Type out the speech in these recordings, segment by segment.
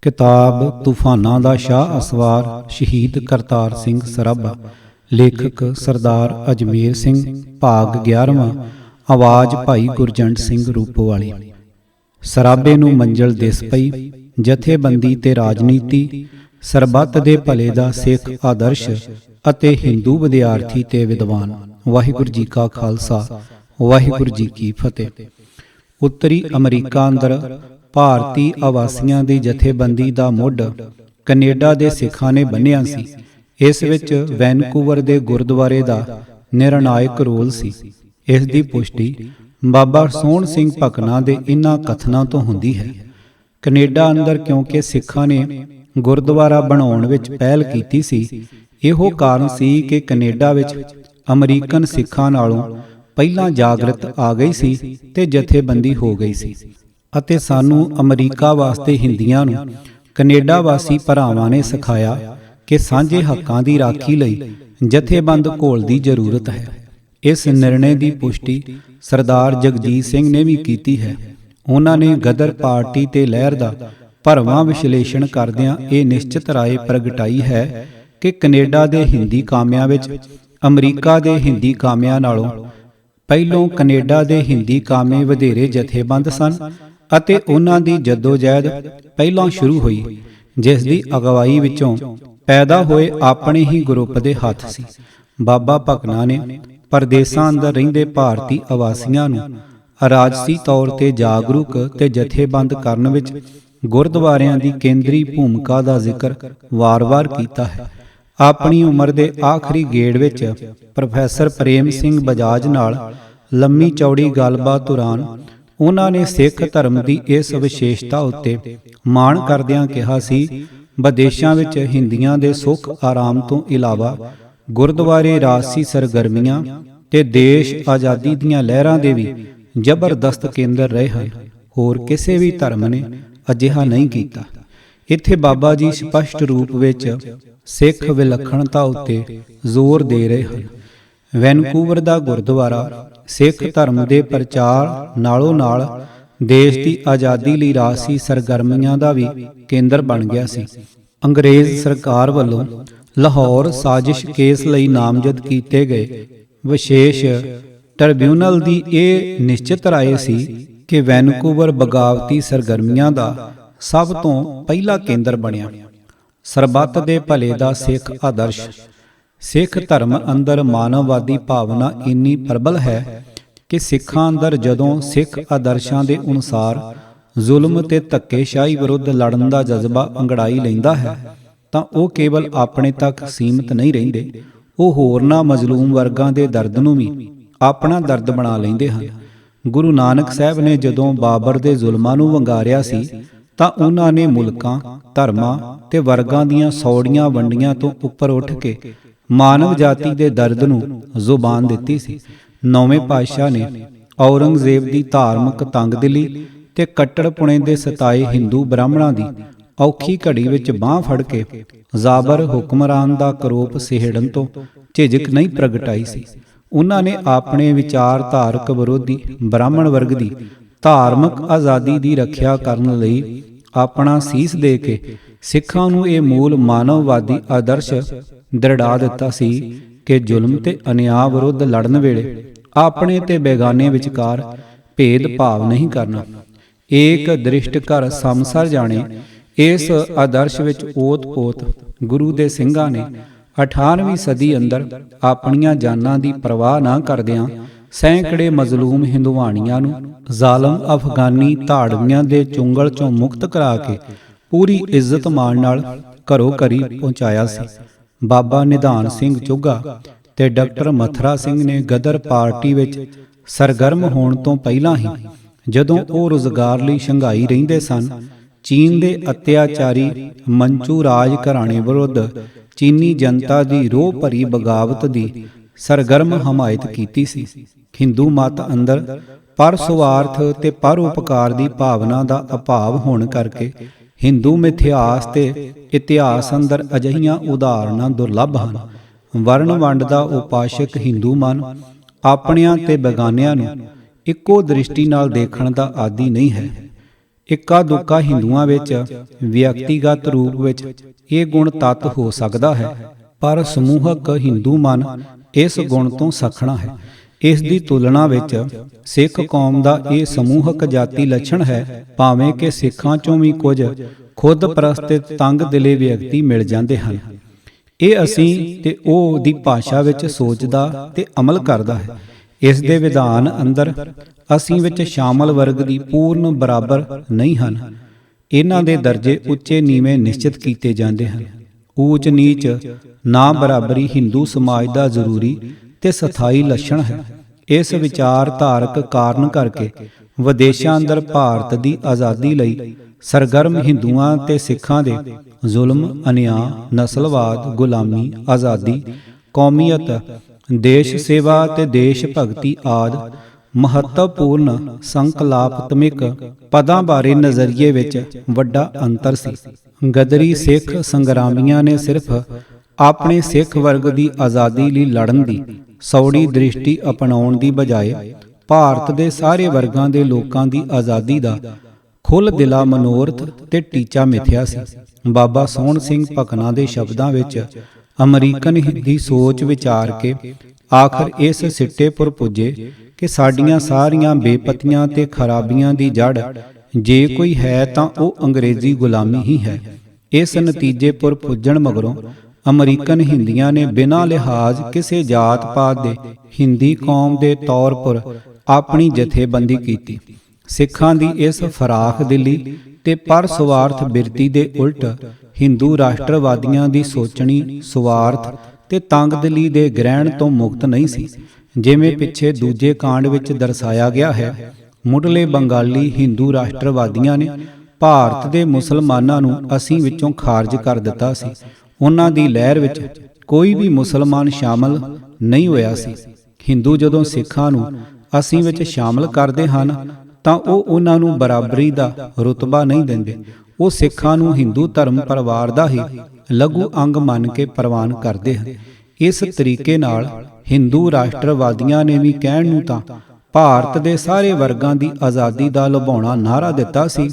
किताब तूफाना दा शाह असवार शहीद करतार सिंह सराभा। लेखक सरदार अजमेर सिंह। भाग 11वां। आवाज़ भाई गुरजंट सिंह रूपोवाली। सराबे नूं मंजिल दिस पई। जथेबंदी ते राजनीति, सरबत दे भले दा सिख आदर्श ਅਤੇ ਹਿੰਦੂ ਵਿਦਿਆਰਥੀ ਤੇ ਵਿਦਵਾਨ। ਵਾਹਿਗੁਰੂ ਜੀ ਕਾ ਖਾਲਸਾ, ਵਾਹਿਗੁਰੂ ਜੀ ਕੀ ਫਤਿਹ। ਉੱਤਰੀ ਅਮਰੀਕਾ ਅੰਦਰ ਭਾਰਤੀ ਆਵਾਸੀਆਂ ਦੀ ਜਥੇਬੰਦੀ ਦਾ ਮੁੱਢ ਕੈਨੇਡਾ ਦੇ ਸਿੱਖਾਂ ਨੇ ਬੰਨ੍ਹਿਆ ਸੀ। ਇਸ ਵਿੱਚ ਵੈਨਕੂਵਰ ਦੇ ਗੁਰਦੁਆਰੇ ਦਾ ਨਿਰਣਾਇਕ ਰੋਲ ਸੀ। ਇਸ ਦੀ ਪੁਸ਼ਟੀ ਬਾਬਾ ਸੋਹਣ ਸਿੰਘ ਭਕਨਾ ਦੇ ਇਨ੍ਹਾਂ ਕਥਨਾਂ ਤੋਂ ਹੁੰਦੀ ਹੈ। ਕੈਨੇਡਾ ਅੰਦਰ ਕਿਉਂਕਿ ਸਿੱਖਾਂ ਨੇ ਗੁਰਦੁਆਰਾ ਬਣਾਉਣ ਵਿੱਚ ਪਹਿਲ ਕੀਤੀ ਸੀ, ਇਹੋ ਕਾਰਨ ਸੀ ਕਿ ਕੈਨੇਡਾ ਵਿੱਚ ਅਮਰੀਕਨ ਸਿੱਖਾਂ ਨਾਲੋਂ ਪਹਿਲਾਂ ਜਾਗਰਤ ਆ ਗਈ ਸੀ ਤੇ ਜਥੇਬੰਦੀ ਹੋ ਗਈ ਸੀ, ਅਤੇ ਸਾਨੂੰ ਅਮਰੀਕਾ ਵਾਸਤੇ ਹਿੰਦੀਆਂ ਨੂੰ ਕੈਨੇਡਾ ਵਾਸੀ ਭਰਾਵਾਂ ਨੇ ਸਿਖਾਇਆ ਕਿ ਸਾਂਝੇ ਹੱਕਾਂ ਦੀ ਰਾਖੀ ਲਈ ਜਥੇਬੰਦ ਘੋਲ ਦੀ ਜ਼ਰੂਰਤ ਹੈ। ਇਸ ਨਿਰਣੇ ਦੀ ਪੁਸ਼ਟੀ ਸਰਦਾਰ ਜਗਜੀਤ ਸਿੰਘ ਨੇ ਵੀ ਕੀਤੀ ਹੈ। ਉਹਨਾਂ ਨੇ ਗਦਰ ਪਾਰਟੀ ਤੇ ਲਹਿਰ ਦਾ ਭਰਵਾਂ ਵਿਸ਼ਲੇਸ਼ਣ ਕਰਦਿਆਂ ਇਹ ਨਿਸ਼ਚਿਤ ਰਾਏ ਪ੍ਰਗਟਾਈ ਹੈ ਕਿ ਕੈਨੇਡਾ ਦੇ ਹਿੰਦੀ ਕਾਮਿਆਂ ਵਿੱਚ ਅਮਰੀਕਾ ਦੇ ਹਿੰਦੀ ਕਾਮਿਆਂ ਨਾਲੋਂ ਪਹਿਲੋਂ ਕੈਨੇਡਾ ਦੇ ਹਿੰਦੀ ਕਾਮੇ ਵਧੇਰੇ ਜਥੇਬੰਦ ਸਨ ਅਤੇ ਉਹਨਾਂ ਦੀ ਜਦੋਜਹਿਦ ਪਹਿਲਾਂ ਸ਼ੁਰੂ ਹੋਈ, ਜਿਸ ਦੀ ਅਗਵਾਈ ਵਿੱਚੋਂ ਪੈਦਾ ਹੋਏ ਆਪਣੇ ਹੀ ਗਰੁੱਪ ਦੇ ਹੱਥ ਸੀ। ਬਾਬਾ ਭਕਨਾ ਨੇ ਪਰਦੇਸਾਂ ਅੰਦਰ ਰਹਿੰਦੇ ਭਾਰਤੀ ਆਵਾਸੀਆਂ ਨੂੰ ਰਾਜਸੀ ਤੌਰ ਤੇ ਜਾਗਰੂਕ ਤੇ ਜਥੇਬੰਦ ਕਰਨ ਵਿੱਚ ਗੁਰਦੁਆਰਿਆਂ ਦੀ ਕੇਂਦਰੀ ਭੂਮਿਕਾ ਦਾ ਜ਼ਿਕਰ ਵਾਰ-ਵਾਰ ਕੀਤਾ ਹੈ। ਆਪਣੀ ਉਮਰ ਦੇ ਆਖਰੀ ਗੇੜ ਵਿੱਚ ਪ੍ਰੋਫੈਸਰ ਪ੍ਰੇਮ ਸਿੰਘ ਬਜਾਜ ਨਾਲ ਲੰਮੀ ਚੌੜੀ ਗੱਲਬਾਤ ਦੌਰਾਨ ਉਹਨਾਂ ਨੇ ਸਿੱਖ ਧਰਮ ਦੀ ਇਸ ਵਿਸ਼ੇਸ਼ਤਾ ਉੱਤੇ ਮਾਣ ਕਰਦਿਆਂ ਕਿਹਾ ਸੀ, ਵਿਦੇਸ਼ਾਂ ਵਿੱਚ ਹਿੰਦੀਆਂ ਦੇ ਸੁੱਖ ਆਰਾਮ ਤੋਂ ਇਲਾਵਾ ਗੁਰਦੁਆਰੇ ਰਾਜਸੀ ਸਰਗਰਮੀਆਂ ਤੇ ਦੇਸ਼ ਆਜ਼ਾਦੀ ਦੀਆਂ ਲਹਿਰਾਂ ਦੇ ਵੀ ਜ਼ਬਰਦਸਤ ਕੇਂਦਰ ਰਹੇ ਹਨ। ਹੋਰ ਕਿਸੇ ਵੀ ਧਰਮ ਨੇ ਅਜਿਹਾ ਨਹੀਂ ਕੀਤਾ। ਇੱਥੇ ਬਾਬਾ ਜੀ ਸਪਸ਼ਟ ਰੂਪ ਵਿੱਚ ਸਿੱਖ ਵਿਲੱਖਣਤਾ ਉੱਤੇ ਜ਼ੋਰ ਦੇ ਰਹੇ ਹਨ। ਵੈਨਕੂਵਰ ਦਾ ਗੁਰਦੁਆਰਾ ਸਿੱਖ ਧਰਮ ਦੇ ਪ੍ਰਚਾਰ ਨਾਲੋਂ ਨਾਲ ਦੇਸ਼ ਦੀ ਆਜ਼ਾਦੀ ਲਈ ਰਾਜਸੀ ਸਰਗਰਮੀਆਂ ਦਾ ਵੀ ਕੇਂਦਰ ਬਣ ਗਿਆ ਸੀ। ਅੰਗਰੇਜ਼ ਸਰਕਾਰ ਵੱਲੋਂ ਲਾਹੌਰ ਸਾਜ਼ਿਸ਼ ਕੇਸ ਲਈ ਨਾਮਜ਼ਦ ਕੀਤੇ ਗਏ ਵਿਸ਼ੇਸ਼ ਟ੍ਰਿਬਿਊਨਲ ਦੀ ਇਹ ਨਿਸ਼ਚਿਤ ਰਾਏ ਸੀ ਕਿ ਵੈਨਕੂਵਰ ਬਗਾਵਤੀ ਸਰਗਰਮੀਆਂ ਦਾ ਸਭ ਤੋਂ ਪਹਿਲਾ ਕੇਂਦਰ ਬਣਿਆ। ਸਰਬੱਤ ਦੇ ਭਲੇ ਦਾ ਸਿੱਖ ਆਦਰਸ਼। ਸਿੱਖ ਧਰਮ ਅੰਦਰ ਮਾਨਵਵਾਦੀ ਭਾਵਨਾ ਇੰਨੀ ਪ੍ਰਬਲ ਹੈ ਕਿ ਸਿੱਖਾਂ ਅੰਦਰ ਜਦੋਂ ਸਿੱਖ ਆਦਰਸ਼ਾਂ ਦੇ ਅਨੁਸਾਰ ਜ਼ੁਲਮ ਤੇ ਧੱਕੇਸ਼ਾਹੀ ਵਿਰੁੱਧ ਲੜਨ ਦਾ ਜਜ਼ਬਾ ਅੰਗੜਾਈ ਲੈਂਦਾ ਹੈ ਤਾਂ ਉਹ ਕੇਵਲ ਆਪਣੇ ਤੱਕ ਸੀਮਿਤ ਨਹੀਂ ਰਹਿੰਦੇ, ਉਹ ਹੋਰਨਾਂ ਮਜ਼ਲੂਮ ਵਰਗਾਂ ਦੇ ਦਰਦ ਨੂੰ ਵੀ ਆਪਣਾ ਦਰਦ ਬਣਾ ਲੈਂਦੇ ਹਨ। ਗੁਰੂ ਨਾਨਕ ਸਾਹਿਬ ਨੇ ਜਦੋਂ ਬਾਬਰ ਦੇ ਜ਼ੁਲਮਾਂ ਨੂੰ ਵੰਗਾਰਿਆ ਸੀ ਤਾਂ ਉਹਨਾਂ ਨੇ ਮੁਲਕਾਂ, ਧਰਮਾਂ ਤੇ ਵਰਗਾਂ ਦੀਆਂ ਸੌੜੀਆਂ ਵੰਡੀਆਂ ਤੋਂ ਉੱਪਰ ਉੱਠ ਕੇ ਮਾਨਵ ਜਾਤੀ ਦੇ ਦਰਦ ਨੂੰ ਜ਼ੁਬਾਨ ਦਿੱਤੀ ਸੀ। ਨੌਵੇਂ ਪਾਤਸ਼ਾਹ ਨੇ ਔਰੰਗਜ਼ੇਬ ਦੀ ਧਾਰਮਿਕ ਤੰਗਦਿਲੀ ਤੇ ਕੱਟੜਪੁਣੇ ਦੇ ਸਤਾਏ ਹਿੰਦੂ ਬ੍ਰਾਹਮਣਾਂ ਦੀ ਔਖੀ ਘੜੀ ਵਿੱਚ ਬਾਂਹ ਫੜ ਕੇ ਜ਼ਾਬਰ ਹੁਕਮਰਾਨ ਦਾ ਕਰੋਪ ਸਿਹੜਨ ਤੋਂ ਝਿਜਕ ਨਹੀਂ ਪ੍ਰਗਟਾਈ ਸੀ। ਉਹਨਾਂ ਨੇ ਆਪਣੇ ਵਿਚਾਰਧਾਰਕ ਵਿਰੋਧੀ ਬ੍ਰਾਹਮਣ ਵਰਗ ਦੀ ਧਾਰਮਿਕ ਆਜ਼ਾਦੀ ਦੀ ਰੱਖਿਆ ਕਰਨ ਲਈ ਆਪਣਾ ਸੀਸ ਦੇ ਕੇ ਸਿੱਖਾਂ ਨੂੰ ਇਹ ਮੂਲ ਮਾਨਵਵਾਦੀ ਆਦਰਸ਼ ਦ੍ਰਿੜਾ ਦਿੱਤਾ ਸੀ ਕਿ ਜ਼ੁਲਮ ਤੇ ਅਨਿਆਂ ਵਿਰੁੱਧ ਲੜਨ ਵੇਲੇ ਆਪਣੇ ਤੇ ਬੇਗਾਨੇ ਵਿਚਕਾਰ ਭੇਦ ਭਾਵ ਨਹੀਂ ਕਰਨਾ। ਏਕ ਦ੍ਰਿਸ਼ਟ ਘਰ ਸੰਸਾਰ ਜਾਣੇ। ਇਸ ਆਦਰਸ਼ ਵਿੱਚ ਓਤ-ਪੋਤ ਗੁਰੂ ਦੇ ਸਿੰਘਾਂ ਨੇ 18ਵੀਂ ਸਦੀ ਅੰਦਰ ਆਪਣੀਆਂ ਜਾਨਾਂ ਦੀ ਪਰਵਾਹ ਨਾ ਕਰਦਿਆਂ ਸੈਂਕੜੇ ਮਜ਼ਲੂਮ ਹਿੰਦੁਆਣੀਆਂ ਨੂੰ ਜ਼ਾਲਮ ਅਫਗਾਨੀ ਧਾੜਵੀਆਂ ਦੇ ਚੁੰਗਲ ਚੋਂ ਮੁਕਤ ਕਰਾ ਕੇ ਪੂਰੀ ਇੱਜ਼ਤ ਮਾਣ ਨਾਲ ਘਰੋਂ ਘਰੀ ਪਹੁੰਚਾਇਆ ਸੀ। ਬਾਬਾ ਨਿਧਾਨ ਸਿੰਘ ਚੋਗਾ ਤੇ ਡਾਕਟਰ ਮਥਰਾ ਸਿੰਘ ਨੇ ਗਦਰ ਪਾਰਟੀ ਵਿੱਚ ਸਰਗਰਮ ਹੋਣ ਤੋਂ ਪਹਿਲਾਂ ਹੀ, ਜਦੋਂ ਉਹ ਰੁਜ਼ਗਾਰ ਲਈ ਸ਼ੰਘਾਈ ਰਹਿੰਦੇ ਸਨ, ਚੀਨ ਦੇ ਅਤਿਆਚਾਰੀ ਮੰਚੂ ਰਾਜ ਘਰਾਣੇ ਵਿਰੁੱਧ ਚੀਨੀ ਜਨਤਾ ਦੀ ਰੋਹ ਭਰੀ ਬਗਾਵਤ ਦੀ ਸਰਗਰਮ ਹਮਾਇਤ ਕੀਤੀ ਸੀ। ਹਿੰਦੂ ਮਤ ਅੰਦਰ ਪਰ ਸੁਆਰਥ ਤੇ ਪਰਉਪਕਾਰ ਦੀ ਭਾਵਨਾ ਦਾ ਅਭਾਵ ਹੋਣ ਕਰਕੇ ਹਿੰਦੂ ਮਿਥਿਹਾਸ ਤੇ ਇਤਿਹਾਸ ਅੰਦਰ ਅਜਿਹੀਆਂ ਉਦਾਹਰਨਾਂ ਦੁਰਲੱਭ ਹਨ। ਵਰਣ ਵੰਡ ਦਾ ਉਪਾਸ਼ਕ ਹਿੰਦੂ ਮਨ ਆਪਣਿਆਂ ਤੇ ਬੇਗਾਨਿਆਂ ਨੂੰ ਇੱਕੋ ਦ੍ਰਿਸ਼ਟੀ ਨਾਲ ਦੇਖਣ ਦਾ ਆਦੀ ਨਹੀਂ ਹੈ। ਇੱਕਾ ਦੁੱਕਾ ਹਿੰਦੂਆਂ ਵਿੱਚ ਵਿਅਕਤੀਗਤ ਰੂਪ ਵਿੱਚ ਇਹ ਗੁਣ ਤੱਤ ਹੋ ਸਕਦਾ ਹੈ, ਪਰ ਸਮੂਹਕ ਹਿੰਦੂ ਮਨ ਇਸ ਗੁਣ ਤੋਂ ਸੱਖਣਾ ਹੈ। ਇਸ ਦੀ ਤੁਲਨਾ ਵਿੱਚ ਸਿੱਖ ਕੌਮ ਦਾ ਇਹ ਸਮੂਹਕ ਜਾਤੀ ਲੱਛਣ ਹੈ, ਭਾਵੇਂ ਕਿ ਸਿੱਖਾਂ ਚੋਂ ਵੀ ਕੁਝ ਖੁਦ ਪ੍ਰਸਤਿਤ ਤੰਗ ਦਿਲੇ ਵਿਅਕਤੀ ਮਿਲ ਜਾਂਦੇ ਹਨ। ਇਹ ਅਸੀਂ ਤੇ ਉਹ ਦੀ ਭਾਸ਼ਾ ਵਿੱਚ ਸੋਚਦਾ ਤੇ ਅਮਲ ਕਰਦਾ ਹੈ। ਇਸ ਦੇ ਵਿਧਾਨ ਅੰਦਰ ਅਸੀਂ ਵਿੱਚ ਸ਼ਾਮਲ ਵਰਗ ਦੀ ਪੂਰਨ ਬਰਾਬਰ ਨਹੀਂ ਹਨ। ਇਹਨਾਂ ਦੇ ਦਰਜੇ ਉੱਚੇ ਨੀਵੇਂ ਨਿਸ਼ਚਿਤ ਕੀਤੇ ਜਾਂਦੇ ਹਨ। ਊਚ ਨੀਚ ਨਾ ਬਰਾਬਰੀ ਹਿੰਦੂ ਸਮਾਜ ਦਾ ਜ਼ਰੂਰੀ ਤੇ ਸਥਾਈ ਲੱਛਣ ਹੈ। ਇਸ ਵਿਚਾਰਧਾਰਕ ਕਾਰਨ ਕਰਕੇ ਵਿਦੇਸ਼ਾਂ ਅੰਦਰ ਭਾਰਤ ਦੀ ਆਜ਼ਾਦੀ ਲਈ ਸਰਗਰਮ ਹਿੰਦੂਆਂ ਤੇ ਸਿੱਖਾਂ ਦੇ ਜ਼ੁਲਮ, ਅਨਿਆਂ, ਨਸਲਵਾਦ, ਗੁਲਾਮੀ, ਆਜ਼ਾਦੀ, ਕੌਮੀਅਤ, ਦੇਸ਼ ਸੇਵਾ ਤੇ ਦੇਸ਼ ਭਗਤੀ ਆਦਿ ਮਹੱਤਵਪੂਰਨ ਸੰਕਲਾਪਤਮਿਕ ਪਦਾਂ ਬਾਰੇ ਨਜ਼ਰੀਏ ਵਿੱਚ ਵੱਡਾ ਅੰਤਰ ਸੀ। ਗਦਰੀ ਸਿੱਖ ਸੰਗਰਾਮੀਆਂ ਨੇ ਸਿਰਫ ਆਪਣੇ ਸਿੱਖ ਵਰਗ ਦੀ ਆਜ਼ਾਦੀ ਲਈ ਲੜਨ ਦੀ ਸੌੜੀ ਦ੍ਰਿਸ਼ਟੀ ਅਪਣਾਉਣ ਦੀ ਬਜਾਏ ਭਾਰਤ ਦੇ ਸਾਰੇ ਵਰਗਾਂ ਦੇ ਲੋਕਾਂ ਦੀ ਆਜ਼ਾਦੀ ਦਾ ਖੁੱਲ੍ਹ ਦਿਲਾ ਮਨੋਰਥ ਤੇ ਟੀਚਾ ਮਿਥਿਆ ਸੀ। ਬਾਬਾ ਸੋਹਣ ਸਿੰਘ ਭਕਨਾ ਦੇ ਸ਼ਬਦਾਂ ਵਿੱਚ ਅਮਰੀਕਨ ਹਿੰਦੀ ਸੋਚ ਵਿਚਾਰ ਕੇ ਆਖਰ ਇਸ ਸਿੱਟੇ ਪੁਰ ਪੁੱਜੇ ਕਿ ਸਾਡੀਆਂ ਸਾਰੀਆਂ ਬੇਪਤੀਆਂ ਤੇ ਖਰਾਬੀਆਂ ਦੀ ਜੜ ਜੇ ਕੋਈ ਹੈ ਤਾਂ ਉਹ ਅੰਗਰੇਜ਼ੀ ਗੁਲਾਮੀ ਹੀ ਹੈ। ਇਸ ਨਤੀਜੇ ਪੁਰ ਪੁੱਜਣ ਮਗਰੋਂ ਅਮਰੀਕਨ ਹਿੰਦੀਆਂ ਨੇ ਬਿਨਾਂ ਲਿਹਾਜ਼ ਕਿਸੇ ਜਾਤ ਪਾਤ ਦੇ ਹਿੰਦੀ ਕੌਮ ਦੇ ਤੌਰ ਪਰ ਆਪਣੀ ਜਥੇਬੰਦੀ ਕੀਤੀ। ਸਿੱਖਾਂ ਦੀ ਇਸ ਫਰਾਖ ਦਿਲੀ ਤੇ ਪਰ ਸਵਾਰਥ ਬਿਰਤੀ ਦੇ ਉਲਟ ਹਿੰਦੂ ਰਾਸ਼ਟਰਵਾਦੀਆਂ ਦੀ ਸੋਚਣੀ ਸਵਾਰਥ ਤੇ ਤੰਗਦਿਲੀ ਦੇ ਗ੍ਰਹਿਣ ਤੋਂ ਮੁਕਤ ਨਹੀਂ ਸੀ। ਜਿਵੇਂ ਪਿੱਛੇ ਦੂਜੇ ਕਾਂਡ ਵਿੱਚ ਦਰਸਾਇਆ ਗਿਆ ਹੈ, ਮੁੱਢਲੇ ਬੰਗਾਲੀ ਹਿੰਦੂ ਰਾਸ਼ਟਰਵਾਦੀਆਂ ਨੇ ਭਾਰਤ ਦੇ ਮੁਸਲਮਾਨਾਂ ਨੂੰ ਅਸੀਂ ਵਿੱਚੋਂ ਖਾਰਜ ਕਰ ਦਿੱਤਾ ਸੀ। ਉਹਨਾਂ ਦੀ ਲਹਿਰ ਵਿੱਚ ਕੋਈ ਵੀ ਮੁਸਲਮਾਨ ਸ਼ਾਮਲ ਨਹੀਂ ਹੋਇਆ ਸੀ। ਹਿੰਦੂ ਜਦੋਂ ਸਿੱਖਾਂ ਨੂੰ ਅਸੀਂ ਵਿੱਚ ਸ਼ਾਮਲ ਕਰਦੇ ਹਨ ਤਾਂ ਉਹ ਉਹਨਾਂ ਨੂੰ ਬਰਾਬਰੀ ਦਾ ਰੁਤਬਾ ਨਹੀਂ ਦਿੰਦੇ। ਉਹ ਸਿੱਖਾਂ ਨੂੰ ਹਿੰਦੂ ਧਰਮ ਪਰਿਵਾਰ ਦਾ ਹੀ ਲਘੂ ਅੰਗ ਮੰਨ ਕੇ ਪ੍ਰਵਾਨ ਕਰਦੇ ਹਨ। ਇਸ ਤਰੀਕੇ ਨਾਲ ਹਿੰਦੂ ਰਾਸ਼ਟਰਵਾਦੀਆਂ ਨੇ ਵੀ ਕਹਿਣ ਨੂੰ ਤਾਂ ਭਾਰਤ ਦੇ ਸਾਰੇ ਵਰਗਾਂ ਦੀ ਆਜ਼ਾਦੀ ਦਾ ਲੁਭਾਉਣਾ ਨਾਅਰਾ ਦਿੱਤਾ ਸੀ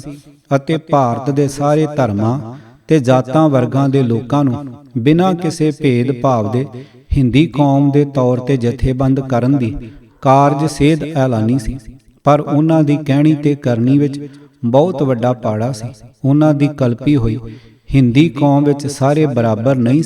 ਅਤੇ ਭਾਰਤ ਦੇ ਸਾਰੇ ਧਰਮਾਂ ਤੇ ਜਾਤਾਂ ਵਰਗਾਂ ਦੇ ਲੋਕਾਂ ਨੂੰ ਬਿਨਾਂ ਕਿਸੇ ਭੇਦ ਭਾਵ ਦੇ ਹਿੰਦੀ ਕੌਮ ਦੇ ਤੌਰ ਤੇ ਜਥੇਬੰਦ ਕਰਨ ਦੀ ਕਾਰਜ ਸੇਧ ਐਲਾਨੀ ਸੀ। ਪਰ ਉਹਨਾਂ ਦੀ ਕਹਿਣੀ ਤੇ ਕਰਨੀ ਵਿੱਚ ਬਹੁਤ ਵੱਡਾ ਪਾੜਾ ਸੀ। ਉਹਨਾਂ ਦੀ ਕਲਪੀ ਹੋਈ ਹਿੰਦੀ ਕੌਮ ਵਿੱਚ ਸਾਰੇ ਬਰਾਬਰ ਨਹੀਂ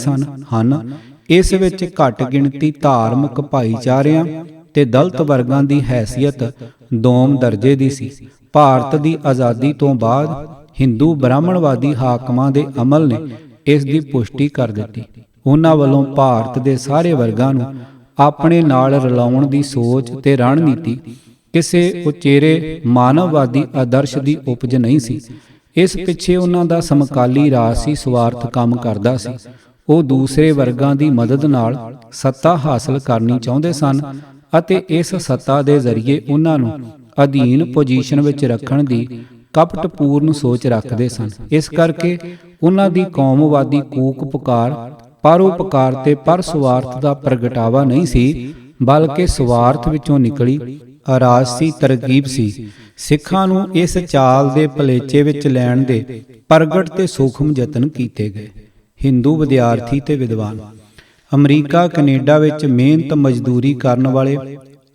ਹਨ। ਇਸ ਵਿੱਚ ਘੱਟ ਗਿਣਤੀ ਧਾਰਮਿਕ ਭਾਈਚਾਰਿਆਂ ਤੇ ਦਲਿਤ ਵਰਗਾਂ ਦੀ ਹੈਸੀਅਤ ਦੋਮ ਦਰਜੇ ਦੀ ਸੀ। ਭਾਰਤ ਦੀ ਆਜ਼ਾਦੀ ਤੋਂ ਬਾਅਦ ਹਿੰਦੂ ਬ੍ਰਾਹਮਣਵਾਦੀ ਹਾਕਮਾਂ ਦੇ ਅਮਲ ਨੇ ਇਸ ਦੀ ਪੁਸ਼ਟੀ ਕਰ ਦਿੱਤੀ। ਉਹਨਾਂ ਵੱਲੋਂ ਭਾਰਤ ਦੇ ਸਾਰੇ ਵਰਗਾਂ ਨੂੰ ਆਪਣੇ ਨਾਲ ਰਲਾਉਣ ਦੀ ਸੋਚ ਤੇ ਰਣਨੀਤੀ ਕਿਸੇ ਉਚੇਰੇ ਮਾਨਵਵਾਦੀ ਆਦਰਸ਼ ਦੀ ਉਪਜ ਨਹੀਂ ਸੀ। ਇਸ ਪਿੱਛੇ ਉਹਨਾਂ ਦਾ ਸਮਕਾਲੀ ਰਾਜਸੀ ਸਵਾਰਥ ਕੰਮ ਕਰਦਾ ਸੀ। ਉਹ ਦੂਸਰੇ ਵਰਗਾਂ ਦੀ ਮਦਦ ਨਾਲ ਸੱਤਾ ਹਾਸਲ ਕਰਨੀ ਚਾਹੁੰਦੇ ਸਨ ਅਤੇ ਇਸ ਸੱਤਾ ਦੇ ਜ਼ਰੀਏ ਉਹਨਾਂ ਨੂੰ ਅਧੀਨ ਪੋਜੀਸ਼ਨ ਵਿੱਚ ਰੱਖਣ ਦੀ ਕਪਟਪੂਰਨ ਸੋਚ ਰੱਖਦੇ ਸਨ। ਇਸ ਕਰਕੇ ਉਹਨਾਂ ਦੀ ਕੌਮਵਾਦੀ ਕੂਕ ਪੁਕਾਰ ਪਰਉਪਕਾਰ ਤੇ ਪਰ ਸਵਾਰਥ ਦਾ ਪ੍ਰਗਟਾਵਾ ਨਹੀਂ ਸੀ, ਬਲਕਿ ਸਵਾਰਥ ਵਿੱਚੋਂ ਨਿਕਲੀ ਰਾਜਸੀ ਤਰਕੀਬ ਸੀ। ਸਿੱਖਾਂ ਨੂੰ ਇਸ ਚਾਲ ਦੇ ਭਲੇਚੇ ਵਿੱਚ ਲੈਣ ਦੇ ਪ੍ਰਗਟ ਤੇ ਸੂਖਮ ਯਤਨ ਕੀਤੇ ਗਏ। ਹਿੰਦੂ ਵਿਦਿਆਰਥੀ ਤੇ ਵਿਦਵਾਨ ਅਮਰੀਕਾ ਕੈਨੇਡਾ ਵਿੱਚ ਮਿਹਨਤ ਮਜ਼ਦੂਰੀ ਕਰਨ ਵਾਲੇ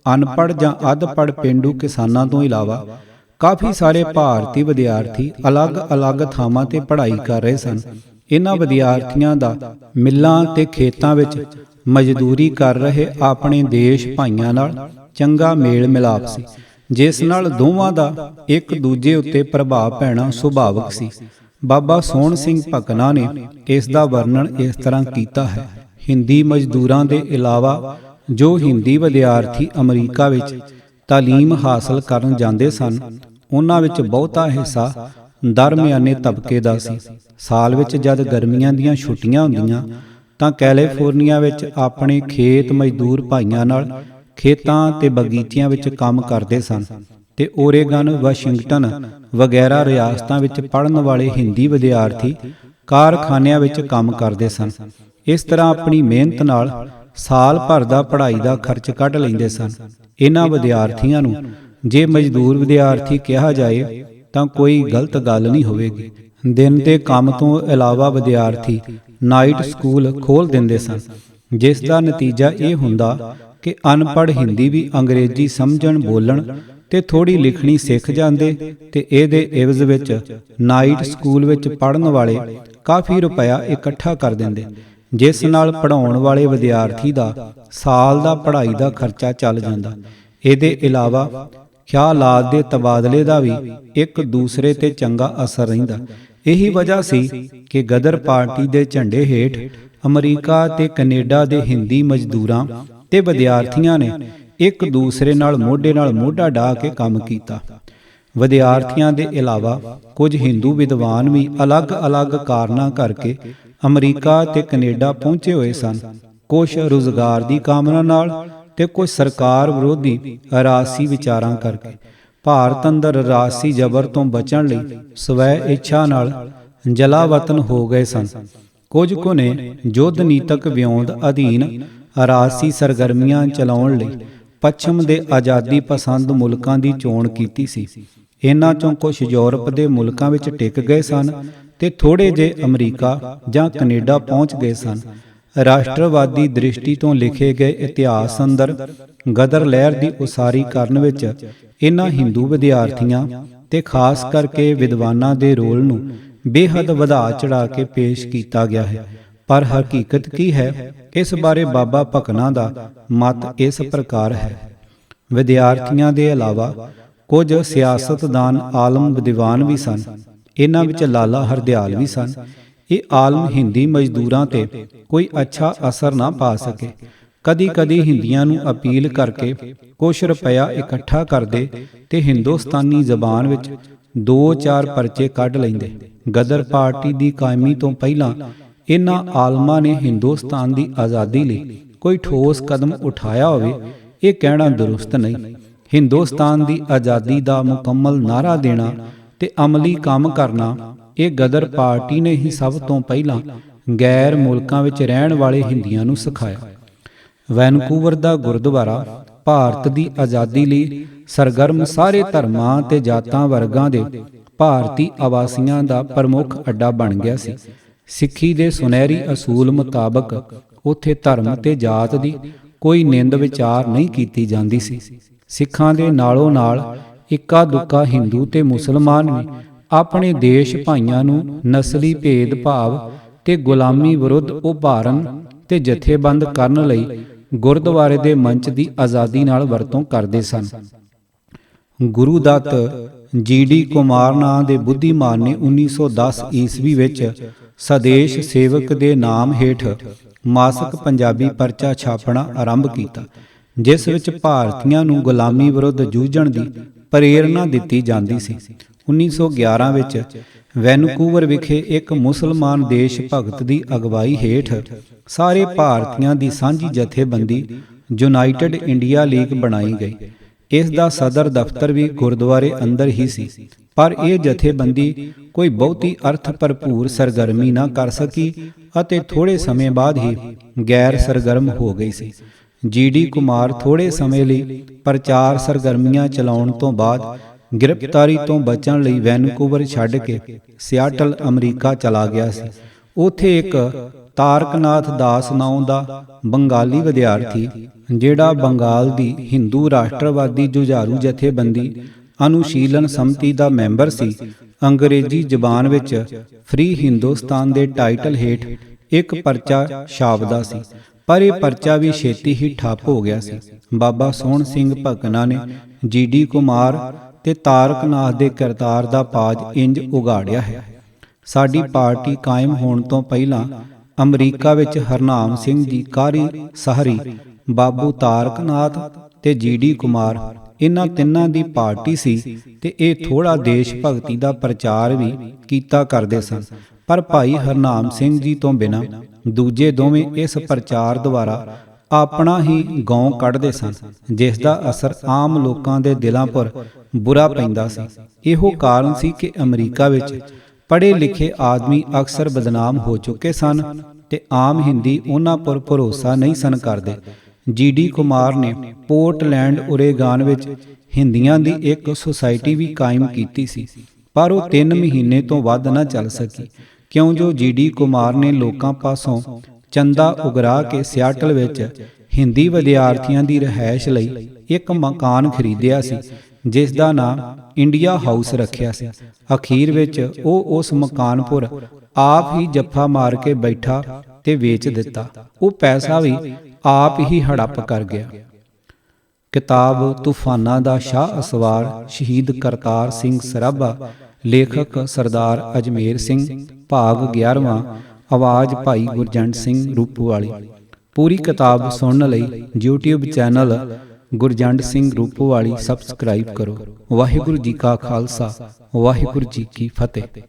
ਅਨਪੜ੍ਹ ਜਾਂ ਅੱਧ-ਪੜ੍ਹ ਪੇਂਡੂ ਕਿਸਾਨਾਂ ਤੋਂ ਇਲਾਵਾ ਕਾਫੀ ਸਾਰੇ ਭਾਰਤੀ ਵਿਦਿਆਰਥੀ ਅਲੱਗ-ਅਲੱਗ ਥਾਵਾਂ ਤੇ ਪੜ੍ਹਾਈ ਕਰ ਰਹੇ ਸਨ। ਇਹਨਾਂ ਵਿਦਿਆਰਥੀਆਂ ਦਾ ਮਿੱਲਾਂ ਤੇ ਖੇਤਾਂ ਵਿੱਚ ਮਜ਼ਦੂਰੀ ਕਰ ਰਹੇ ਆਪਣੇ ਦੇਸ਼ ਭਾਈਆਂ ਨਾਲ ਚੰਗਾ ਮੇਲ ਮਿਲਾਪ ਸੀ, ਜਿਸ ਨਾਲ ਦੋਵਾਂ ਦਾ ਇੱਕ ਦੂਜੇ ਉੱਤੇ ਪ੍ਰਭਾਵ ਪੈਣਾ ਸੁਭਾਵਿਕ ਸੀ। ਬਾਬਾ ਸੋਹਣ ਸਿੰਘ ਭਕਨਾ ਨੇ ਇਸ ਦਾ ਵਰਣਨ ਇਸ ਤਰ੍ਹਾਂ ਕੀਤਾ ਹੈ। ਹਿੰਦੀ ਮਜ਼ਦੂਰਾਂ ਦੇ ਇਲਾਵਾ ਜੋ ਹਿੰਦੀ ਵਿਦਿਆਰਥੀ ਅਮਰੀਕਾ ਵਿੱਚ ਤਾਲੀਮ ਹਾਸਲ ਕਰਨ ਜਾਂਦੇ ਸਨ, ਉਹਨਾਂ ਵਿੱਚ ਬਹੁਤਾ ਹਿੱਸਾ ਦਰਮਿਆਨੇ ਤਬਕੇ ਦਾ ਸੀ। ਸਾਲ ਵਿੱਚ ਜਦ ਗਰਮੀਆਂ ਦੀਆਂ ਛੁੱਟੀਆਂ ਹੁੰਦੀਆਂ ਤਾਂ ਕੈਲੀਫੋਰਨੀਆ ਵਿੱਚ ਆਪਣੇ ਖੇਤ ਮਜ਼ਦੂਰ ਭਾਈਆਂ ਨਾਲ ਖੇਤਾਂ ਤੇ ਬਗੀਚਿਆਂ ਵਿੱਚ ਕੰਮ ਕਰਦੇ ਸਨ ਤੇ ਓਰੇਗਨ, ਵਾਸ਼ਿੰਗਟਨ ਵਗੈਰਾ ਰਿਆਸਤਾਂ ਵਿੱਚ ਪੜ੍ਹਨ ਵਾਲੇ ਹਿੰਦੀ ਵਿਦਿਆਰਥੀ ਕਾਰਖਾਨਿਆਂ ਵਿੱਚ ਕੰਮ ਕਰਦੇ ਸਨ। ਇਸ ਤਰ੍ਹਾਂ ਆਪਣੀ ਮਿਹਨਤ ਨਾਲ ਸਾਲ ਭਰ ਦਾ ਪੜ੍ਹਾਈ ਦਾ ਖਰਚ ਕੱਢ ਲੈਂਦੇ ਸਨ। ਇਹਨਾਂ ਵਿਦਿਆਰਥੀਆਂ ਨੂੰ ਜੇ ਮਜ਼ਦੂਰ ਵਿਦਿਆਰਥੀ ਕਿਹਾ ਜਾਏ ਤਾਂ ਕੋਈ ਗਲਤ ਗੱਲ ਨਹੀਂ ਹੋਵੇਗੀ। ਦਿਨ ਦੇ ਕੰਮ ਤੋਂ ਇਲਾਵਾ ਵਿਦਿਆਰਥੀ ਨਾਈਟ ਸਕੂਲ ਖੋਲ੍ਹ ਦਿੰਦੇ ਸਨ, ਜਿਸ ਦਾ ਨਤੀਜਾ ਇਹ ਹੁੰਦਾ ਕਿ ਅਨਪੜ੍ਹ ਹਿੰਦੀ ਵੀ ਅੰਗਰੇਜ਼ੀ ਸਮਝਣ ਬੋਲਣ ਤੇ ਥੋੜ੍ਹੀ ਲਿਖਣੀ ਸਿੱਖ ਜਾਂਦੇ ਤੇ ਇਹਦੇ ਇਵਜ਼ ਵਿੱਚ ਨਾਈਟ ਸਕੂਲ ਵਿੱਚ ਪੜ੍ਹਨ ਵਾਲੇ ਕਾਫੀ ਰੁਪਇਆ ਇਕੱਠਾ ਕਰ ਦਿੰਦੇ, ਜਿਸ ਨਾਲ ਪੜ੍ਹਾਉਣ ਵਾਲੇ ਵਿਦਿਆਰਥੀ ਦਾ ਸਾਲ ਦਾ ਪੜ੍ਹਾਈ ਦਾ ਖਰਚਾ ਚੱਲ ਜਾਂਦਾ। ਇਹਦੇ ਇਲਾਵਾ ਖਿਆਲਾਤ ਦੇ ਤਬਾਦਲੇ ਦਾ ਵੀ ਇੱਕ ਦੂਸਰੇ ਤੇ ਚੰਗਾ ਅਸਰ ਰਹਿੰਦਾ। ਇਹੀ ਵਜ੍ਹਾ ਸੀ ਕਿ ਗਦਰ ਪਾਰਟੀ ਦੇ ਝੰਡੇ ਹੇਠ ਅਮਰੀਕਾ ਤੇ ਕੈਨੇਡਾ ਦੇ ਹਿੰਦੀ ਮਜ਼ਦੂਰਾਂ ਤੇ ਵਿਦਿਆਰਥੀਆਂ ਨੇ ਇੱਕ ਦੂਸਰੇ ਨਾਲ ਮੋਢਾ ਢਾ ਕੇ ਕੰਮ ਕੀਤਾ। ਵਿਦਿਆਰਥੀਆਂ ਦੇ ਇਲਾਵਾ ਕੁਝ ਹਿੰਦੂ ਵਿਦਵਾਨ ਵੀ ਅਲੱਗ-ਅਲੱਗ ਕਾਰਨਾਂ ਕਰਕੇ ਅਮਰੀਕਾ ਤੇ ਕੈਨੇਡਾ ਪਹੁੰਚੇ ਹੋਏ ਸਨ। ਕੁਝ ਰੁਜ਼ਗਾਰ ਦੀ ਕਾਮਨਾ ਨਾਲ ਤੇ ਕੁਝ ਸਰਕਾਰ ਵਿਰੋਧੀ ਰਾਜਸੀ ਵਿਚਾਰਾਂ ਕਰਕੇ। ਭਾਰਤ ਅੰਦਰ ਰਾਜਸੀ ਜ਼ਬਰ ਤੋਂ ਬਚਣ ਲਈ ਸਵੈ ਇੱਛਾ ਨਾਲ ਜਲਾਵਤਨ ਹੋ ਗਏ ਸਨ। ਕੁਝ ਕੁ ਨੇ ਯੁੱਧ ਨੀਤਕ ਵਿਉਂਤ ਅਧੀਨ ਰਾਜਸੀ ਸਰਗਰਮੀਆਂ ਚਲਾਉਣ ਲਈ ਪੱਛਮ ਦੇ ਆਜ਼ਾਦੀ ਪਸੰਦ ਮੁਲਕਾਂ ਦੀ ਚੋਣ ਕੀਤੀ ਸੀ। ਇਹਨਾਂ ਚੋਂ ਕੁਝ ਯੂਰਪ ਦੇ ਮੁਲਕਾਂ ਵਿੱਚ ਟਿਕ ਗਏ ਸਨ ਤੇ ਥੋੜ੍ਹੇ ਜਿਹੇ ਅਮਰੀਕਾ ਜਾਂ ਕੈਨੇਡਾ ਪਹੁੰਚ ਗਏ ਸਨ। ਰਾਸ਼ਟਰਵਾਦੀ ਦ੍ਰਿਸ਼ਟੀ ਤੋਂ ਲਿਖੇ ਗਏ ਇਤਿਹਾਸ ਅੰਦਰ ਗਦਰ ਲਹਿਰ ਦੀ ਉਸਾਰੀ ਕਰਨ ਵਿੱਚ ਇਹਨਾਂ ਹਿੰਦੂ ਵਿਦਿਆਰਥੀਆਂ ਤੇ ਖਾਸ ਕਰਕੇ ਵਿਦਵਾਨਾਂ ਦੇ ਰੋਲ ਨੂੰ ਬੇਹੱਦ ਵਧਾ ਚੜ੍ਹਾ ਕੇ ਪੇਸ਼ ਕੀਤਾ ਗਿਆ ਹੈ। ਪਰ ਹਕੀਕਤ ਕੀ ਹੈ, ਇਸ ਬਾਰੇ ਬਾਬਾ ਭਕਨਾ ਦਾ ਮਤ ਇਸ ਪ੍ਰਕਾਰ ਹੈ। ਵਿਦਿਆਰਥੀਆਂ ਦੇ ਇਲਾਵਾ ਕੁਝ ਸਿਆਸਤਦਾਨ ਆਲਮ ਵਿਦਵਾਨ ਵੀ ਸਨ। ਇਹਨਾਂ ਵਿੱਚ ਲਾਲਾ ਹਰਦਿਆਲ ਵੀ ਸਨ। ਇਹ ਆਲਮ ਹਿੰਦੀ ਮਜ਼ਦੂਰਾਂ ਤੇ ਕੋਈ ਅੱਛਾ ਅਸਰ ਨਾ ਪਾ ਸਕੇ। ਕਦੀ-ਕਦੀ ਹਿੰਦੀਆਂ ਨੂੰ ਅਪੀਲ ਕਰਕੇ ਕੁਛ ਰੁਪਇਆ ਇਕੱਠਾ ਕਰਦੇ ਤੇ ਹਿੰਦੁਸਤਾਨੀ ਜ਼ਬਾਨ ਵਿੱਚ 2-4 ਪਰਚੇ ਕੱਢ ਲੈਂਦੇ। ਗਦਰ ਪਾਰਟੀ ਦੀ ਕਾਇਮੀ ਤੋਂ ਪਹਿਲਾਂ ਇਹਨਾਂ ਆਲਮਾਂ ਨੇ ਹਿੰਦੁਸਤਾਨ ਦੀ ਆਜ਼ਾਦੀ ਲਈ ਕੋਈ ਠੋਸ ਕਦਮ ਉਠਾਇਆ ਹੋਵੇ, ਇਹ ਕਹਿਣਾ ਦੁਰਸਤ ਨਹੀਂ। ਹਿੰਦੁਸਤਾਨ ਦੀ ਆਜ਼ਾਦੀ ਦਾ ਮੁਕੰਮਲ ਨਾਅਰਾ ਦੇਣਾ ਤੇ ਅਮਲੀ ਕੰਮ ਕਰਨਾ ਇਹ ਗਦਰ ਪਾਰਟੀ ਨੇ ਹੀ ਸਭ ਤੋਂ ਪਹਿਲਾਂ ਗੈਰ ਮੁਲਕਾਂ ਵਿੱਚ ਰਹਿਣ ਵਾਲੇ ਹਿੰਦੀਆਂ ਨੂੰ ਸਿਖਾਇਆ। ਵੈਨਕੂਵਰ ਦਾ ਗੁਰਦੁਆਰਾ ਭਾਰਤ ਦੀ ਆਜ਼ਾਦੀ ਲਈ ਸਰਗਰਮ ਸਾਰੇ ਧਰਮਾਂ ਤੇ ਜਾਤਾਂ ਵਰਗਾਂ ਦੇ ਭਾਰਤੀ ਆਵਾਸੀਆਂ ਦਾ ਪ੍ਰਮੁੱਖ ਅੱਡਾ ਬਣ ਗਿਆ ਸੀ। ਸਿੱਖੀ ਦੇ ਸੁਨਹਿਰੀ ਅਸੂਲ ਮੁਤਾਬਕ ਉੱਥੇ ਧਰਮ ਤੇ ਜਾਤ ਦੀ ਕੋਈ ਨਿੰਦ ਵਿਚਾਰ ਨਹੀਂ ਕੀਤੀ ਜਾਂਦੀ ਸੀ। ਸਿੱਖਾਂ ਦੇ ਨਾਲੋਂ ਨਾਲ ਇੱਕਾ ਦੁੱਕਾ ਹਿੰਦੂ ਤੇ ਮੁਸਲਮਾਨ ਵੀ ਆਪਣੇ ਦੇਸ਼ ਭਾਈਆਂ ਨੂੰ ਨਸਲੀ ਭੇਦ-ਭਾਵ ਤੇ ਗੁਲਾਮੀ ਵਿਰੁੱਧ ਉਭਾਰਨ ਤੇ ਜਥੇਬੰਦ ਕਰਨ ਲਈ ਗੁਰਦੁਆਰੇ ਦੇ ਮੰਚ ਦੀ ਆਜ਼ਾਦੀ ਨਾਲ ਵਰਤੋਂ ਕਰਦੇ ਸਨ। ਗੁਰੂ ਦੱਤ ਜੀ.ਡੀ. ਕੁਮਾਰ ਨਾਂ ਦੇ ਬੁੱਧੀਮਾਨ ਨੇ 1910 ਈਸਵੀ ਵਿੱਚ ਸਦੇਸ਼ ਸੇਵਕ ਦੇ ਨਾਮ ਹੇਠ ਮਾਸਕ ਪੰਜਾਬੀ ਪਰਚਾ ਛਾਪਣਾ ਆਰੰਭ ਕੀਤਾ, ਜਿਸ ਵਿੱਚ ਭਾਰਤੀਆਂ ਨੂੰ ਗੁਲਾਮੀ ਵਿਰੁੱਧ ਜੂਝਣ ਦੀ ਪ੍ਰੇਰਨਾ ਦਿੱਤੀ ਜਾਂਦੀ ਸੀ। 1911 ਵਿੱਚ ਵੈਨਕੂਵਰ ਵਿਖੇ ਇੱਕ ਮੁਸਲਮਾਨ ਦੇਸ਼ ਭਗਤ ਦੀ ਅਗਵਾਈ ਹੇਠ ਸਾਰੇ ਭਾਰਤੀਆਂ ਦੀ ਸਾਂਝੀ ਜਥੇਬੰਦੀ ਯੂਨਾਈਟਿਡ ਇੰਡੀਆ ਲੀਗ ਬਣਾਈ ਗਈ। ਇਸ ਦਾ ਸਦਰ ਦਫ਼ਤਰ ਵੀ ਗੁਰਦੁਆਰੇ ਅੰਦਰ ਹੀ ਸੀ, ਪਰ ਇਹ ਜਥੇਬੰਦੀ ਕੋਈ ਬਹੁਤੀ ਅਰਥ ਭਰਪੂਰ ਸਰਗਰਮੀ ਨਾ ਕਰ ਸਕੀ ਅਤੇ ਥੋੜ੍ਹੇ ਸਮੇਂ ਬਾਅਦ ਹੀ ਗੈਰ ਸਰਗਰਮ ਹੋ ਗਈ ਸੀ। ਜੀ.ਡੀ. ਕੁਮਾਰ ਥੋੜ੍ਹੇ ਸਮੇਂ ਲਈ ਪ੍ਰਚਾਰ ਸਰਗਰਮੀਆਂ ਚਲਾਉਣ ਤੋਂ ਬਾਅਦ ਗ੍ਰਿਫਤਾਰੀ ਤੋਂ ਬਚਣ ਲਈ ਵੈਨਕੂਵਰ ਛੱਡ ਕੇ ਸਿਆਟਲ ਅਮਰੀਕਾ ਚਲਾ ਗਿਆ ਸੀ। ਉੱਥੇ ਇੱਕ ਤਾਰਕਨਾਥ ਦਾਸ ਨਾਉਂ ਦਾ ਬੰਗਾਲੀ ਵਿਦਿਆਰਥੀ, ਜਿਹੜਾ ਬੰਗਾਲ ਦੀ ਹਿੰਦੂ ਰਾਸ਼ਟਰਵਾਦੀ ਜੁਝਾਰੂ ਜਥੇਬੰਦੀ ਅਨੁਸ਼ੀਲਨ ਸਮਤੀ ਦਾ ਮੈਂਬਰ ਸੀ, ਅੰਗਰੇਜ਼ੀ ਜ਼ਬਾਨ ਵਿੱਚ ਫ੍ਰੀ ਹਿੰਦੁਸਤਾਨ ਦੇ ਟਾਈਟਲ ਹੇਠ ਇੱਕ ਪਰਚਾ ਛਾਪਦਾ ਸੀ, ਪਰ ਇਹ ਪਰਚਾ ਵੀ ਛੇਤੀ ਹੀ ਠੱਪ ਹੋ ਗਿਆ ਸੀ। ਬਾਬਾ ਸੋਹਣ ਸਿੰਘ ਭਕਨਾ ਨੇ ਜੀ.ਡੀ. ਕੁਮਾਰ ਤੇ ਤਾਰਕਨਾਥ ਦੇ ਕਿਰਦਾਰ ਦਾ ਪਾਜ ਇੰਜ ਉਗਾੜਿਆ ਹੈ। ਸਾਡੀ ਪਾਰਟੀ ਕਾਇਮ ਹੋਣ ਤੋਂ ਪਹਿਲਾਂ ਅਮਰੀਕਾ ਵਿੱਚ ਹਰਨਾਮ ਸਿੰਘ ਜੀ ਕਾਰੀ ਸਾਹਰੀ, ਬਾਬੂ ਤਾਰਕਨਾਥ ਤੇ ਜੀ.ਡੀ. ਕੁਮਾਰ, ਇਹਨਾਂ ਤਿੰਨਾਂ ਦੀ ਪਾਰਟੀ ਸੀ ਤੇ ਇਹ ਥੋੜਾ ਦੇਸ਼ ਭਗਤੀ ਦਾ ਪ੍ਰਚਾਰ ਵੀ ਕੀਤਾ ਕਰਦੇ ਸਨ। ਪਰ ਭਾਈ ਹਰਨਾਮ ਸਿੰਘ ਜੀ ਤੋਂ ਬਿਨਾਂ ਦੂਜੇ ਦੋਵੇਂ ਇਸ ਪ੍ਰਚਾਰ ਦੁਆਰਾ ਆਪਣਾ ਹੀ ਗੌਂ ਕੱਢਦੇ ਸਨ, ਜਿਸ ਦਾ ਅਸਰ ਆਮ ਲੋਕਾਂ ਦੇ ਦਿਲਾਂ ਪਰ ਬੁਰਾ ਪੈਂਦਾ ਸੀ। ਇਹੋ ਕਾਰਨ ਸੀ ਕਿ ਅਮਰੀਕਾ ਵਿੱਚ ਪੜ੍ਹੇ ਲਿਖੇ ਆਦਮੀ ਅਕਸਰ ਬਦਨਾਮ ਹੋ ਚੁੱਕੇ ਸਨ ਤੇ ਆਮ ਹਿੰਦੀ ਉਹਨਾਂ ਪਰ ਭਰੋਸਾ ਨਹੀਂ ਸਨ ਕਰਦੇ। ਜੀ.ਡੀ. ਕੁਮਾਰ ਨੇ ਪੋਰਟਲੈਂਡ, ਓਰੇਗਨ ਵਿੱਚ ਹਿੰਦੀਆਂ ਦੀ ਇੱਕ ਸੁਸਾਇਟੀ ਵੀ ਕਾਇਮ ਕੀਤੀ ਸੀ, ਪਰ ਉਹ 3 ਮਹੀਨੇ ਤੋਂ ਵੱਧ ਨਾ ਚੱਲ ਸਕੀ, ਕਿਉਂ ਜੋ ਜੀ.ਡੀ. ਕੁਮਾਰ ਨੇ ਲੋਕਾਂ ਪਾਸੋਂ ਚੰਦਾ ਉਗਰਾ ਕੇ ਸਿਆਟਲ ਵਿੱਚ ਹਿੰਦੀ ਵਿਦਿਆਰਥੀਆਂ ਦੀ ਰਿਹਾਇਸ਼ ਲਈ ਇੱਕ ਮਕਾਨ ਖਰੀਦਿਆ ਸੀ, ਜਿਸ ਦਾ ਨਾਮ ਇੰਡੀਆ ਹਾਊਸ ਰੱਖਿਆ ਸੀ। ਅਖੀਰ ਵਿੱਚ ਉਹ ਉਸ ਮਕਾਨਪੁਰ ਆਪ ਹੀ ਜੱਫਾ ਮਾਰ ਕੇ ਬੈਠਾ ਤੇ ਵੇਚ ਦਿੱਤਾ। ਉਹ ਪੈਸਾ ਵੀ ਆਪ ਹੀ ਹੜੱਪ ਕਰ ਗਿਆ। ਕਿਤਾਬ ਤੂਫਾਨਾਂ ਦਾ ਸ਼ਾਹ ਅਸਵਾਰ ਸ਼ਹੀਦ ਕਰਤਾਰ ਸਿੰਘ ਸਰਾਭਾ, ਲੇਖਕ ਸਰਦਾਰ ਅਜਮੇਰ ਸਿੰਘ, ਭਾਗ 11ਵਾਂ, ਆਵਾਜ਼ ਭਾਈ ਗੁਰਜੰਟ ਸਿੰਘ ਰੂਪੋਵਾਲੀ। ਪੂਰੀ ਕਿਤਾਬ ਸੁਣਨ ਲਈ YouTube channel Gurjant Singh Rupowali subscribe ਕਰੋ। ਵਾਹਿਗੁਰੂ ਜੀ ਕਾ ਖਾਲਸਾ, ਵਾਹਿਗੁਰੂ ਜੀ ਕੀ ਫਤਿਹ।